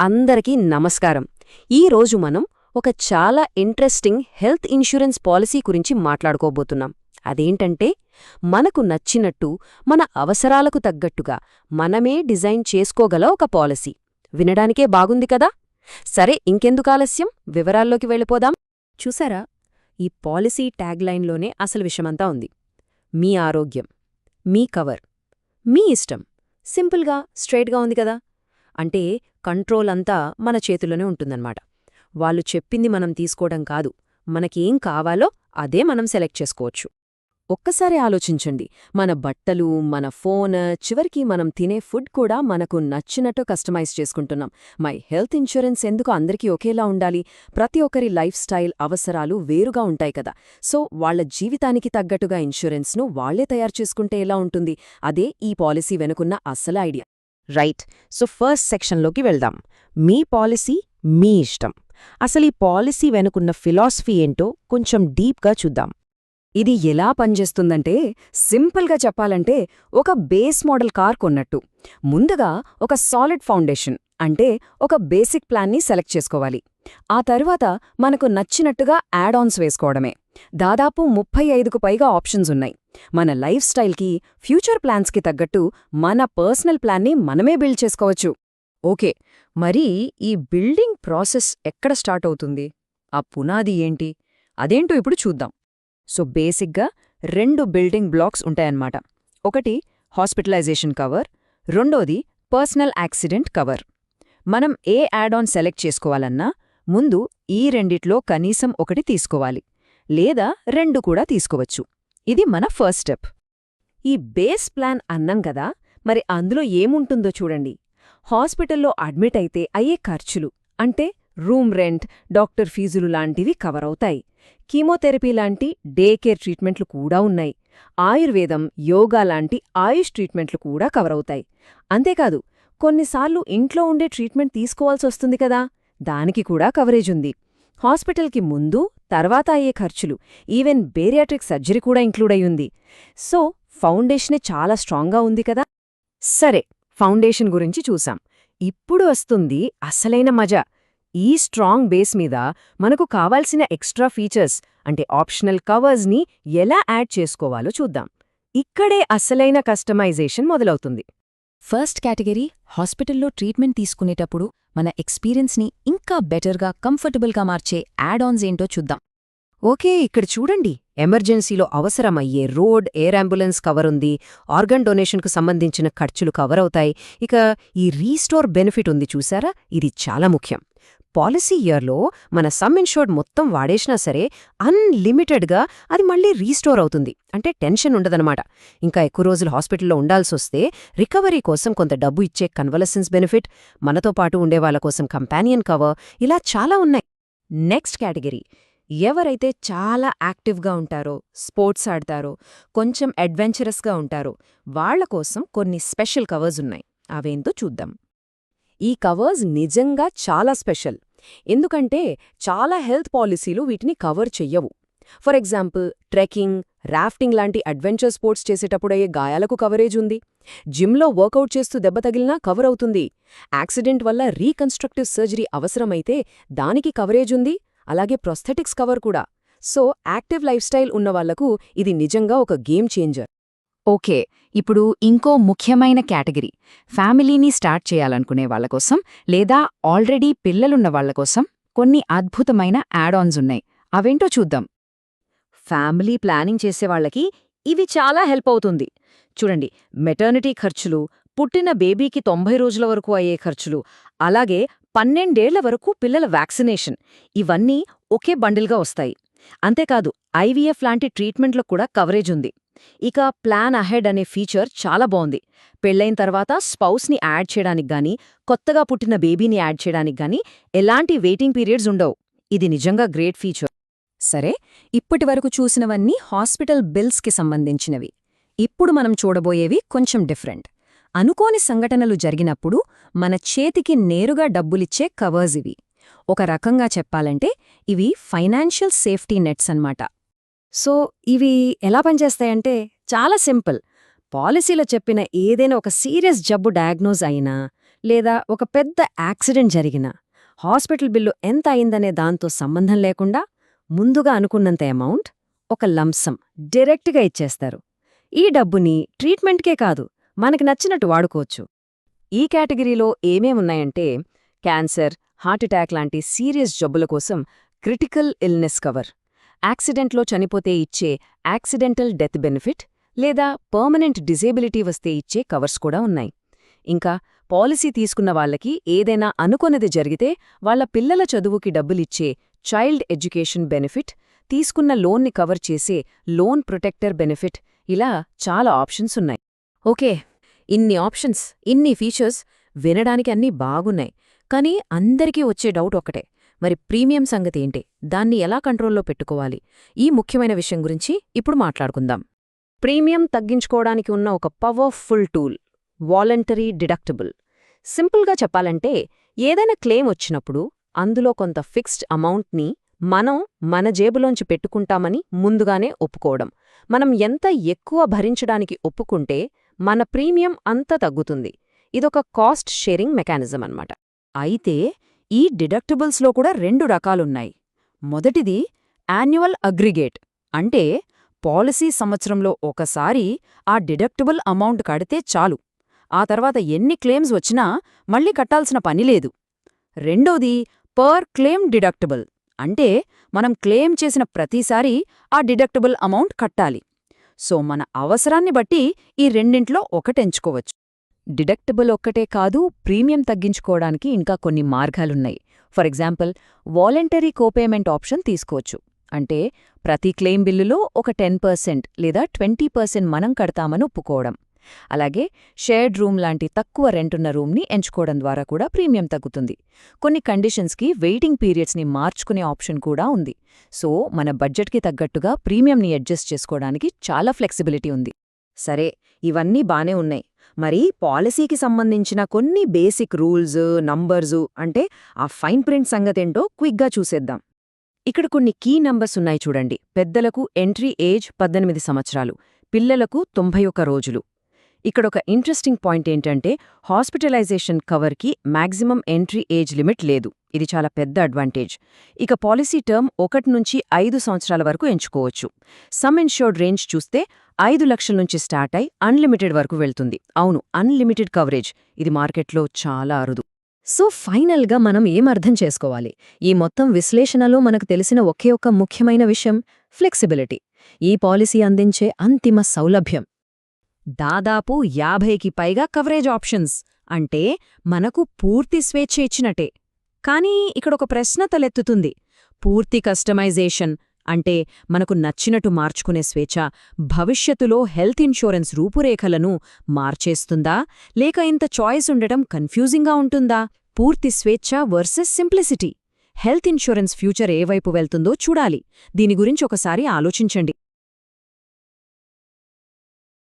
అందరికీ నమస్కారం. ఈరోజు మనం ఒక చాలా ఇంట్రెస్టింగ్ హెల్త్ ఇన్సూరెన్స్ పాలసీ గురించి మాట్లాడుకోబోతున్నాం. అదేంటంటే, మనకు నచ్చినట్టు, మన అవసరాలకు తగ్గట్టుగా మనమే డిజైన్ చేసుకోగల ఒక పాలసీ. వినడానికే బాగుంది కదా? సరే, ఇంకెందుకు ఆలస్యం, వివరాల్లోకి వెళ్ళిపోదాం. చూసారా, ఈ పాలసీ ట్యాగ్లైన్లోనే అసలు విషయమంతా ఉంది. మీ ఆరోగ్యం, మీ కవర్, మీ ఇష్టం. సింపుల్గా, స్ట్రైట్గా ఉంది కదా? అంటే కంట్రోల్ అంతా మన చేతుల్లోనే ఉంటుందన్నమాట. వాళ్ళు చెప్పింది మనం తీసుకోవడం కాదు, మనకేం కావాలో అదే మనం సెలెక్ట్ చేసుకోవచ్చు. ఒక్కసారి ఆలోచించండి, మన బట్టలు, మన ఫోన్, చివరికి మనం తినే ఫుడ్ కూడా మనకు నచ్చినట్టు కస్టమైజ్ చేసుకుంటున్నాం. మై హెల్త్ ఇన్సూరెన్స్ ఎందుకు అందరికీ ఒకేలా ఉండాలి? ప్రతి ఒక్కరి లైఫ్ స్టైల్, అవసరాలు వేరుగా ఉంటాయి కదా. సో వాళ్ల జీవితానికి తగ్గట్టుగా ఇన్సూరెన్స్ను వాళ్లే తయారు చేసుకుంటే ఎలా ఉంటుంది? అదే ఈ పాలసీ వెనుకున్న అసలు ఐడియా. రైట్. సో ఫస్ట్ సెక్షన్లోకి వెళ్దాం. మీ పాలసీ, మీ ఇష్టం. అసలు ఈ పాలసీ వెనుకున్న ఫిలాసఫీ ఏంటో కొంచెం డీప్గా చూద్దాం. ఇది ఎలా పనిచేస్తుందంటే, సింపుల్గా చెప్పాలంటే ఒక బేస్ మోడల్ కార్ కొన్నట్టు. ముందుగా ఒక సాలిడ్ ఫౌండేషన్, అంటే ఒక బేసిక్ ప్లాన్ని సెలెక్ట్ చేసుకోవాలి. ఆ తరువాత మనకు నచ్చినట్టుగా యాడ్ ఆన్స్ వేసుకోవడమే. దాదాపు 35కు పైగా ఆప్షన్స్ ఉన్నాయి. మన లైఫ్ స్టైల్కి, ఫ్యూచర్ ప్లాన్స్కి తగ్గట్టు మన పర్సనల్ ప్లాన్ని మనమే బిల్డ్ చేసుకోవచ్చు. ఓకే, మరి ఈ బిల్డింగ్ ప్రాసెస్ ఎక్కడ స్టార్ట్ అవుతుంది? ఆ పునాది ఏంటి? అదేంటో ఇప్పుడు చూద్దాం. సో బేసిక్గా 2 బిల్డింగ్ బ్లాక్స్ ఉంటాయన్నమాట. ఒకటి హాస్పిటలైజేషన్ కవర్, రెండోది పర్సనల్ యాక్సిడెంట్ కవర్. మనం ఏ యాడ్ ఆన్ సెలెక్ట్ చేసుకోవాలన్నా ముందు ఈ రెండిట్లో కనీసం ఒకటి తీసుకోవాలి, లేదా 2 కూడా తీసుకోవచ్చు. ఇది మన ఫస్ట్ స్టెప్. ఈ బేస్ ప్లాన్ అన్నాం కదా, మరి అందులో ఏముంటుందో చూడండి. హాస్పిటల్లో అడ్మిట్ అయితే అయ్యే ఖర్చులు, అంటే రూమ్ రెంట్, డాక్టర్ ఫీజులు లాంటివి కవర్ అవుతాయి. కీమోథెరపీ లాంటి డే కేర్ ట్రీట్మెంట్లు కూడా ఉన్నాయి. ఆయుర్వేదం, యోగా లాంటి ఆయుష్ ట్రీట్మెంట్లు కూడా కవర్ అవుతాయి. అంతేకాదు, కొన్నిసార్లు ఇంట్లో ఉండే ట్రీట్మెంట్ తీసుకోవాల్సొస్తుంది కదా, దానికి కూడా కవరేజ్ ఉంది. హాస్పిటల్కి ముందు, తర్వాత అయ్యే ఖర్చులు, ఈవెన్ బేరియాట్రిక్ సర్జరీ కూడా ఇంక్లూడ్ అయ్యుంది. సో ఫౌండేషనే చాలా స్ట్రాంగ్గా ఉంది కదా. సరే, ఫౌండేషన్ గురించి చూసాం. ఇప్పుడు వస్తుంది అసలైన మజా. ఈ స్ట్రాంగ్ బేస్ మీద మనకు కావాల్సిన ఎక్స్ట్రా ఫీచర్స్, అంటే ఆప్షనల్ కవర్స్ని ఎలా యాడ్ చేసుకోవాలో చూద్దాం. ఇక్కడే అసలైన కస్టమైజేషన్ మొదలవుతుంది. ఫస్ట్ కేటగిరీ, హాస్పిటల్లో ట్రీట్మెంట్ తీసుకునేటప్పుడు మన ఎక్స్పీరియన్స్ని ఇంకా బెటర్గా, కంఫర్టబుల్గా మార్చే యాడ్ ఆన్స్ ఏంటో చూద్దాం. ఓకే, ఇక్కడ చూడండి. ఎమర్జెన్సీలో అవసరమయ్యే రోడ్, ఎయిర్ అంబులెన్స్ కవర్ ఉంది. ఆర్గన్ డొనేషన్కు సంబంధించిన ఖర్చులు కవర్ అవుతాయి. ఇక ఈ రీస్టోర్ బెనిఫిట్ ఉంది చూసారా, ఇది చాలా ముఖ్యం. పాలసీ ఇయర్లో మన సమ్ ఇన్షూర్డ్ మొత్తం వాడేసినా సరే అన్లిమిటెడ్గా అది మళ్ళీ రీస్టోర్ అవుతుంది. అంటే టెన్షన్ ఉండదనమాట. ఇంకా ఎక్కువ రోజులు హాస్పిటల్లో ఉండాల్సొస్తే రికవరీ కోసం కొంత డబ్బు ఇచ్చే కన్వలసెన్స్ బెనిఫిట్, మనతో పాటు ఉండేవాళ్ల కోసం కంపానియన్ కవర్, ఇలా చాలా ఉన్నాయి. నెక్స్ట్ కేటగిరీ, ఎవరైతే చాలా యాక్టివ్గా ఉంటారో, స్పోర్ట్స్ ఆడతారో, కొంచెం అడ్వెంచరస్గా ఉంటారో వాళ్ల కోసం కొన్ని స్పెషల్ కవర్స్ ఉన్నాయి. అవేంతో చూద్దాం. ఈ కవర్స్ నిజంగా చాలా స్పెషల్. ఎందుకంటే చాలా హెల్త్ పాలసీలు వీటిని కవర్ చెయ్యవు. ఫర్ ఎగ్జాంపుల్, ట్రెక్కింగ్, రాఫ్టింగ్ లాంటి అడ్వెంచర్ స్పోర్ట్స్ చేసేటప్పుడయ్యే గాయాలకు కవరేజ్ ఉంది. జిమ్లో వర్కౌట్ చేస్తూ దెబ్బ తగిలినా కవర్ అవుతుంది. యాక్సిడెంట్ వల్ల రీకన్స్ట్రక్టివ్ సర్జరీ అవసరమైతే దానికి కవరేజ్ ఉంది. అలాగే ప్రొస్థెటిక్స్ కవర్ కూడా. సో యాక్టివ్ లైఫ్ స్టైల్ ఉన్నవాళ్లకు ఇది నిజంగా ఒక గేమ్ చేంజర్. ఓకే, ఇప్పుడు ఇంకో ముఖ్యమైన కేటగిరీ, ఫ్యామిలీని స్టార్ట్ చేయాలనుకునే వాళ్లకోసం, లేదా ఆల్రెడీ పిల్లలున్న వాళ్లకోసం కొన్ని అద్భుతమైన యాడ్ ఆన్స్ ఉన్నాయి. అవేంటో చూద్దాం. ఫ్యామిలీ ప్లానింగ్ చేసేవాళ్లకి ఇవి చాలా హెల్ప్ అవుతుంది. చూడండి, మెటర్నిటీ ఖర్చులు, పుట్టిన బేబీకి 90 రోజుల వరకు అయ్యే ఖర్చులు, అలాగే 12 ఏళ్ల వరకు పిల్లల వ్యాక్సినేషన్, ఇవన్నీ ఒకే బండిల్గా వస్తాయి. అంతేకాదు, ఐవీఎఫ్ లాంటి ట్రీట్మెంట్లకు కూడా కవరేజ్ ఉంది. ఇక ప్లాన్ అహెడ్ అనే ఫీచర్ చాలా బాగుంది. పెళ్లైన తర్వాత స్పౌస్ని యాడ్ చేయడానికి గానీ, కొత్తగా పుట్టిన బేబీని యాడ్ చేయడానికి గానీ ఎలాంటి వెయిటింగ్ పీరియడ్స్ ఉండవు. ఇది నిజంగా గ్రేట్ ఫీచర్. సరే, ఇప్పటివరకు చూసినవన్నీ హాస్పిటల్ బిల్స్కి సంబంధించినవి. ఇప్పుడు మనం చూడబోయేవి కొంచెం డిఫరెంట్. అనుకోని సంఘటనలు జరిగినప్పుడు మన చేతికి నేరుగా డబ్బులిచ్చే కవర్స్ ఇవి. ఒక రకంగా చెప్పాలంటే ఇవి ఫైనాన్షియల్ సేఫ్టీ నెట్స్ అన్నమాట. సో ఇవి ఎలా పనిచేస్తాయంటే చాలా సింపుల్. పాలసీలో చెప్పిన ఏదైనా ఒక సీరియస్ జబ్బు డయాగ్నోజ్ అయినా, లేదా ఒక పెద్ద యాక్సిడెంట్ జరిగినా హాస్పిటల్ బిల్లు ఎంత అయిందనే దాంతో సంబంధం లేకుండా ముందుగా అనుకున్నంత అమౌంట్ ఒక లంసం డైరెక్ట్గా ఇచ్చేస్తారు. ఈ డబ్బుని ట్రీట్మెంట్కే కాదు, మనకి నచ్చినట్టు వాడుకోవచ్చు. ఈ కేటగిరీలో ఏమేమున్నాయంటే క్యాన్సర్, హార్ట్అటాక్ లాంటి సీరియస్ జబ్బుల కోసం క్రిటికల్ ఇల్నెస్ కవర్, యాక్సిడెంట్లో చనిపోతే ఇచ్చే యాక్సిడెంటల్ డెత్ బెనిఫిట్ లేదా పర్మనెంట్ డిజేబిలిటీ వస్తే ఇచ్చే కవర్స్ కూడా ఉన్నాయి. ఇంకా పాలసీ తీసుకున్న వాళ్ళకి ఏదైనా అనుకొన్నది జరిగితే వాళ్ల పిల్లల చదువుకి డబ్బులిచ్చే చైల్డ్ ఎడ్యుకేషన్ బెనిఫిట్, తీసుకున్న లోన్ని కవర్ చేసే లోన్ ప్రొటెక్టర్ బెనిఫిట్, ఇలా చాలా ఆప్షన్స్ ఉన్నాయి. ఓకే, ఇన్ని ఆప్షన్స్, ఇన్ని ఫీచర్స్ వినడానికి అన్నీ బాగున్నాయి. కానీ అందరికీ వచ్చే డౌట్ ఒక్కటే, మరి ప్రీమియం సంగతి ఏంటి? దాన్ని ఎలా కంట్రోల్లో పెట్టుకోవాలి? ఈ ముఖ్యమైన విషయం గురించి ఇప్పుడు మాట్లాడుకుందాం. ప్రీమియం తగ్గించుకోవడానికి ఉన్న ఒక పవర్ఫుల్ టూల్ వాలంటరీ డిడక్టబుల్. సింపుల్గా చెప్పాలంటే ఏదైనా క్లెయిమ్ వచ్చినప్పుడు అందులో కొంత ఫిక్స్డ్ అమౌంట్ని మనం మన జేబులోంచి పెట్టుకుంటామని ముందుగానే ఒప్పుకోవడం. మనం ఎంత ఎక్కువ భరించడానికి ఒప్పుకుంటే మన ప్రీమియం అంత తగ్గుతుంది. ఇదొక కాస్ట్ షేరింగ్ మెకానిజం అన్నమాట. అయితే ఈ డిడక్టబుల్స్లో కూడా 2 రకాలున్నాయి. మొదటిది యాన్యువల్ అగ్రిగేట్, అంటే పాలసీ సంవత్సరంలో ఒకసారి ఆ డిడక్టబుల్ అమౌంట్ కడితే చాలు, ఆ తర్వాత ఎన్ని క్లెయిమ్స్ వచ్చినా మళ్ళీ కట్టాల్సిన పనిలేదు. రెండోది పర్ క్లెయిమ్ డిడక్టబుల్, అంటే మనం క్లెయిమ్ చేసిన ప్రతిసారీ ఆ డిడక్టబుల్ అమౌంట్ కట్టాలి. సో మన అవసరాన్ని బట్టి ఈ రెండింట్లో ఒకటెంచుకోవచ్చు. డిడక్టబుల్ ఒక్కటే కాదు, ప్రీమియం తగ్గించుకోవడానికి ఇంకా కొన్ని మార్గాలున్నాయి. For example, voluntary co-payment option తీసుకోవచ్చు. అంటే ప్రతి క్లెయిమ్ బిల్లులో ఒక 10% లేదా 20% మనం కడతామని ఒప్పుకోవడం. అలాగే షేర్డ్ రూమ్ లాంటి తక్కువ రెంటున్న రూమ్ని ఎంచుకోవడం ద్వారా కూడా ప్రీమియం తగ్గుతుంది. కొన్ని కండిషన్స్కి వెయిటింగ్ పీరియడ్స్ని మార్చుకునే ఆప్షన్ కూడా ఉంది. సో మన బడ్జెట్కి తగ్గట్టుగా ప్రీమియంని అడ్జస్ట్ చేసుకోవడానికి చాలా ఫ్లెక్సిబిలిటీ ఉంది. సరే, ఇవన్నీ బానే ఉన్నాయి. మరి పాలసీకి సంబంధించిన కొన్ని బేసిక్ రూల్స్, నంబర్సు, అంటే ఆ ఫైన్ ప్రింట్ సంగతేంటో క్విక్గా చూసేద్దాం. ఇక్కడ కొన్ని కీ నంబర్స్ ఉన్నాయి చూడండి. పెద్దలకు ఎంట్రీ ఏజ్ 18 సంవత్సరాలు, పిల్లలకు 91 రోజులు. ఇక్కడొక ఇంట్రెస్టింగ్ పాయింట్ ఏంటంటే హాస్పిటలైజేషన్ కవర్కి మ్యాక్సిమం ఎంట్రీ ఏజ్ లిమిట్ లేదు. ఇది చాలా పెద్ద అడ్వాంటేజ్. ఇక పాలసీ టర్మ్ 1 నుంచి 5 సంవత్సరాల వరకు ఎంచుకోవచ్చు. సమ్ ఇన్ష్యూర్డ్ రేంజ్ చూస్తే 5 లక్షల నుంచి స్టార్ట్ అయి అన్లిమిటెడ్ వరకు వెళ్తుంది. అవును, అన్లిమిటెడ్ కవరేజ్. ఇది మార్కెట్లో చాలా అరుదు. సో ఫైనల్గా మనం ఏమర్థం చేసుకోవాలి? ఈ మొత్తం విశ్లేషణలో మనకు తెలిసిన ఒకే ఒక్క ముఖ్యమైన విషయం ఫ్లెక్సిబిలిటీ. ఈ పాలసీ అందించే అంతిమ సౌలభ్యం. దాదాపు 50కి పైగా కవరేజ్ ఆప్షన్స్, అంటే మనకు పూర్తి స్వేచ్ఛ ఇచ్చినట్టే. కానీ ఇక్కడొక ప్రశ్న తలెత్తుతుంది. పూర్తి కస్టమైజేషన్, అంటే మనకు నచ్చినట్టు మార్చుకునే స్వేచ్ఛ, భవిష్యత్తులో హెల్త్ ఇన్షూరెన్స్ రూపురేఖలను మార్చేస్తుందా? లేక ఇంత చాయిస్ ఉండటం కన్ఫ్యూజింగ్గా ఉంటుందా? పూర్తి స్వేచ్ఛ versus simplicity. Health insurance future ఏ వైపు వెళ్తుందో చూడాలి. దీని గురించి ఒకసారి ఆలోచించండి.